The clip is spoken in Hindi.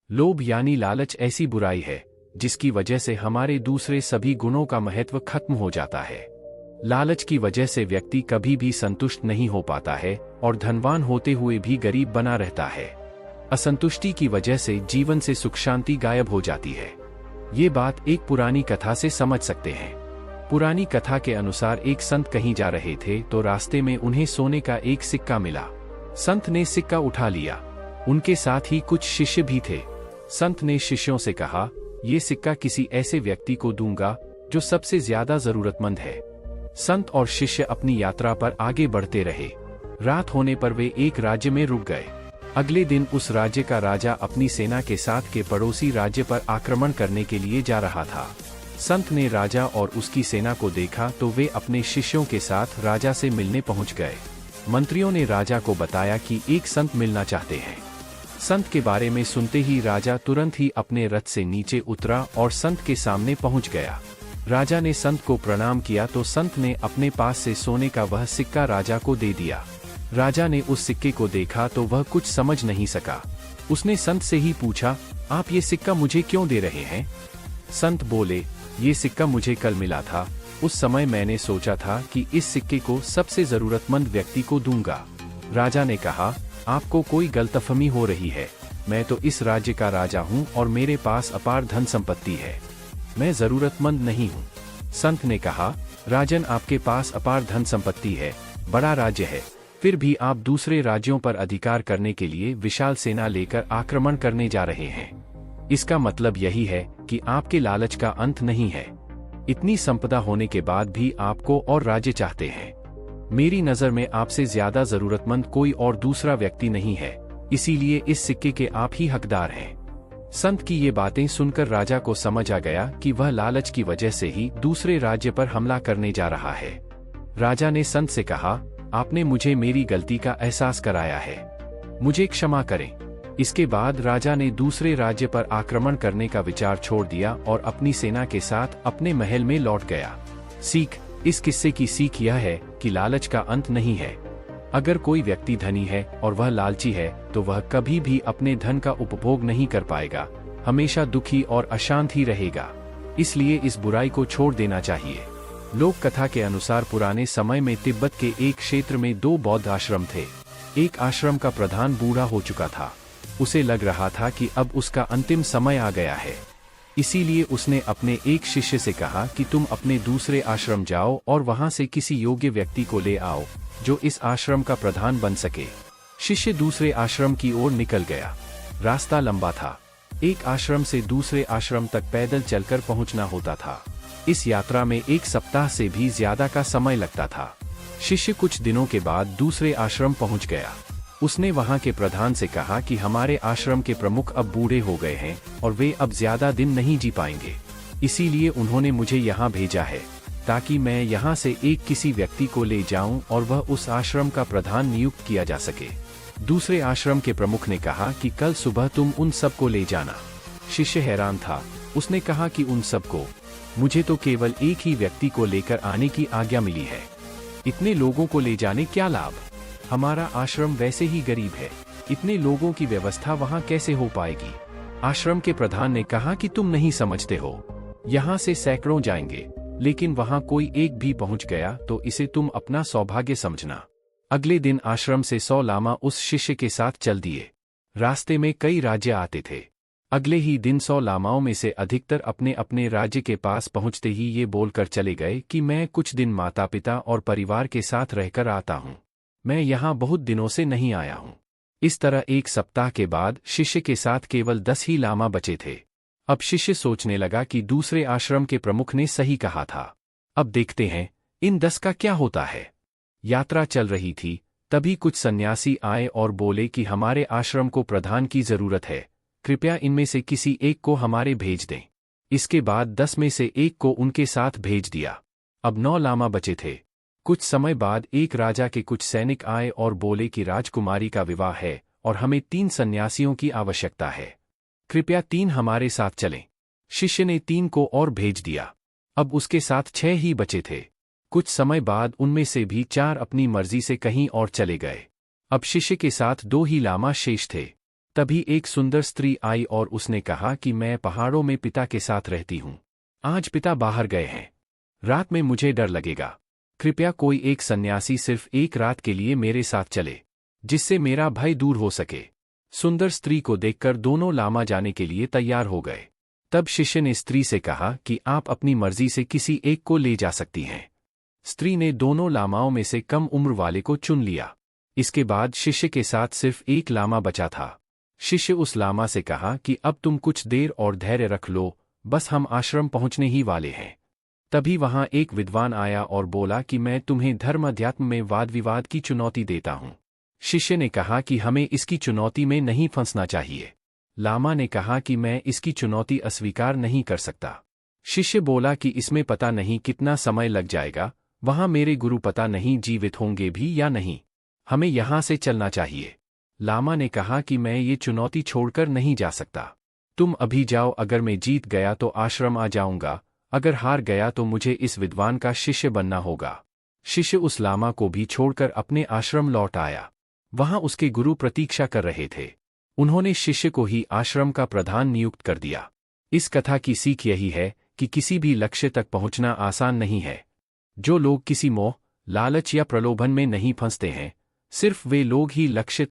लोभ यानी लालच ऐसी बुराई है जिसकी वजह से हमारे दूसरे सभी गुणों का महत्व खत्म हो जाता है। लालच की वजह से व्यक्ति कभी भी संतुष्ट नहीं हो पाता है और धनवान होते हुए भी गरीब बना रहता है। असंतुष्टि की वजह से जीवन से सुख शांति गायब हो जाती है। ये बात एक पुरानी कथा से समझ सकते हैं। पुरानी कथा के अनुसार एक संत कहीं जा रहे थे तो रास्ते में उन्हें सोने का एक सिक्का मिला। संत ने सिक्का उठा लिया। उनके साथ ही कुछ शिष्य भी थे। संत ने शिष्यों से कहा, ये सिक्का किसी ऐसे व्यक्ति को दूंगा जो सबसे ज्यादा जरूरतमंद है। संत और शिष्य अपनी यात्रा पर आगे बढ़ते रहे। रात होने पर वे एक राज्य में रुक गए। अगले दिन उस राज्य का राजा अपनी सेना के साथ के पड़ोसी राज्य पर आक्रमण करने के लिए जा रहा था। संत ने राजा और उसकी सेना को देखा तो वे अपने शिष्यों के साथ राजा से मिलने पहुंच गए। मंत्रियों ने राजा को बताया कि एक संत मिलना चाहते हैं। संत के बारे में सुनते ही राजा तुरंत ही अपने रथ से नीचे उतरा और संत के सामने पहुंच गया। राजा ने संत को प्रणाम किया तो संत ने अपने पास से सोने का वह सिक्का राजा को दे दिया। राजा ने उस सिक्के को देखा तो वह कुछ समझ नहीं सका। उसने संत से ही पूछा, आप ये सिक्का मुझे क्यों दे रहे हैं? संत बोले, ये सिक्का मुझे कल मिला था। उस समय मैंने सोचा था कि इस सिक्के को सबसे जरूरतमंद व्यक्ति को दूंगा। राजा ने कहा, आपको कोई गलतफहमी हो रही है। मैं तो इस राज्य का राजा हूँ और मेरे पास अपार धन संपत्ति है। मैं जरूरतमंद नहीं हूँ। संत ने कहा, राजन, आपके पास अपार धन संपत्ति है, बड़ा राज्य है, फिर भी आप दूसरे राज्यों पर अधिकार करने के लिए विशाल सेना लेकर आक्रमण करने जा रहे हैं। इसका मतलब यही है कि आपके लालच का अंत नहीं है। इतनी संपदा होने के बाद भी आपको और राज्य चाहते हैं। मेरी नजर में आपसे ज्यादा जरूरतमंद कोई और दूसरा व्यक्ति नहीं है, इसीलिए इस सिक्के के आप ही हकदार हैं। संत की ये बातें सुनकर राजा को समझ आ गया कि वह लालच की वजह से ही दूसरे राज्य पर हमला करने जा रहा है। राजा ने संत से कहा, आपने मुझे मेरी गलती का एहसास कराया है, मुझे क्षमा करें। इसके बाद राजा ने दूसरे राज्य पर आक्रमण करने का विचार छोड़ दिया और अपनी सेना के साथ अपने महल में लौट गया। सीख, इस किस्से की सीख यह है कि लालच का अंत नहीं है। अगर कोई व्यक्ति धनी है और वह लालची है तो वह कभी भी अपने धन का उपभोग नहीं कर पाएगा, हमेशा दुखी और अशांत ही रहेगा। इसलिए इस बुराई को छोड़ देना चाहिए। लोक कथा के अनुसार पुराने समय में तिब्बत के एक क्षेत्र में 2 बौद्ध आश्रम थे। एक आश्रम का प्रधान बूढ़ा हो चुका था। उसे लग रहा था कि अब उसका अंतिम समय आ गया है। इसीलिए उसने अपने एक शिष्य से कहा कि तुम अपने दूसरे आश्रम जाओ और वहां से किसी योग्य व्यक्ति को ले आओ जो इस आश्रम का प्रधान बन सके। शिष्य दूसरे आश्रम की ओर निकल गया। रास्ता लंबा था। एक आश्रम से दूसरे आश्रम तक पैदल चलकर पहुंचना होता था। इस यात्रा में 1 सप्ताह से भी ज्यादा का समय लगता था। शिष्य कुछ दिनों के बाद दूसरे आश्रम पहुंच गया। उसने वहां के प्रधान से कहा कि हमारे आश्रम के प्रमुख अब बूढ़े हो गए हैं और वे अब ज्यादा दिन नहीं जी पाएंगे। इसीलिए उन्होंने मुझे यहाँ भेजा है ताकि मैं यहाँ से एक किसी व्यक्ति को ले जाऊं और वह उस आश्रम का प्रधान नियुक्त किया जा सके। दूसरे आश्रम के प्रमुख ने कहा कि कल सुबह तुम उन सब को ले जाना। शिष्य हैरान था। उसने कहा कि उन सबको? मुझे तो केवल एक ही व्यक्ति को लेकर आने की आज्ञा मिली है। इतने लोगों को ले जाने क्या लाभ? हमारा आश्रम वैसे ही गरीब है, इतने लोगों की व्यवस्था वहां कैसे हो पाएगी? आश्रम के प्रधान ने कहा कि तुम नहीं समझते हो, यहाँ से सैकड़ों जाएंगे, लेकिन वहां कोई एक भी पहुंच गया तो इसे तुम अपना सौभाग्य समझना। अगले दिन आश्रम से 100 लामा उस शिष्य के साथ चल दिए। रास्ते में कई राज्य आते थे। अगले ही दिन 100 लामाओं में से अधिकतर अपने अपने राज्य के पास पहुंचते ही ये बोलकर चले गए कि मैं कुछ दिन माता पिता और परिवार के साथ रहकर आता हूं, मैं यहाँ बहुत दिनों से नहीं आया हूँ। इस तरह 1 सप्ताह के बाद शिष्य के साथ केवल 10 ही लामा बचे थे। अब शिष्य सोचने लगा कि दूसरे आश्रम के प्रमुख ने सही कहा था। अब देखते हैं इन 10 का क्या होता है। यात्रा चल रही थी, तभी कुछ सन्यासी आए और बोले कि हमारे आश्रम को प्रधान की जरूरत है, कृपया इनमें से किसी एक को हमारे भेज दें। इसके बाद 10 में से एक को उनके साथ भेज दिया। अब 9 लामा बचे थे। कुछ समय बाद एक राजा के कुछ सैनिक आए और बोले कि राजकुमारी का विवाह है और हमें 3 सन्यासियों की आवश्यकता है, कृपया 3 हमारे साथ चलें। शिष्य ने 3 को और भेज दिया। अब उसके साथ 6 ही बचे थे। कुछ समय बाद उनमें से भी 4 अपनी मर्जी से कहीं और चले गए। अब शिष्य के साथ 2 ही लामा शेष थे। तभी एक सुंदर स्त्री आई और उसने कहा कि मैं पहाड़ों में पिता के साथ रहती हूँ। आज पिता बाहर गए हैं। रात में मुझे डर लगेगा। कृपया कोई एक सन्यासी सिर्फ एक रात के लिए मेरे साथ चले, जिससे मेरा भय दूर हो सके। सुंदर स्त्री को देखकर दोनों लामा जाने के लिए तैयार हो गए। तब शिष्य ने स्त्री से कहा कि आप अपनी मर्जी से किसी एक को ले जा सकती हैं। स्त्री ने दोनों लामाओं में से कम उम्र वाले को चुन लिया। इसके बाद शिष्य के साथ सिर्फ एक लामा बचा था। शिष्य उस लामा से कहा कि अब तुम कुछ देर और धैर्य रख लो, बस हम आश्रम पहुंचने ही वाले हैं। तभी वहां एक विद्वान आया और बोला कि मैं तुम्हें धर्म अध्यात्म में वाद विवाद की चुनौती देता हूं। शिष्य ने कहा कि हमें इसकी चुनौती में नहीं फंसना चाहिए। लामा ने कहा कि मैं इसकी चुनौती अस्वीकार नहीं कर सकता। शिष्य बोला कि इसमें पता नहीं कितना समय लग जाएगा, वहां मेरे गुरु पता नहीं जीवित होंगे भी या नहीं। हमें यहां से चलना चाहिए। लामा ने कहा कि मैं ये चुनौती छोड़कर नहीं जा सकता। तुम अभी जाओ, अगर मैं जीत गया तो आश्रम आ जाऊंगा, अगर हार गया तो मुझे इस विद्वान का शिष्य बनना होगा। शिष्य उस लामा को भी छोड़कर अपने आश्रम लौट आया। वहां उसके गुरु प्रतीक्षा कर रहे थे। उन्होंने शिष्य को ही आश्रम का प्रधान नियुक्त कर दिया। इस कथा की सीख यही है कि किसी भी लक्ष्य तक पहुंचना आसान नहीं है। जो लोग किसी मोह, लालच या प्रलोभन में नहीं फंसते हैं, सिर्फ वे लोग ही लक्ष्य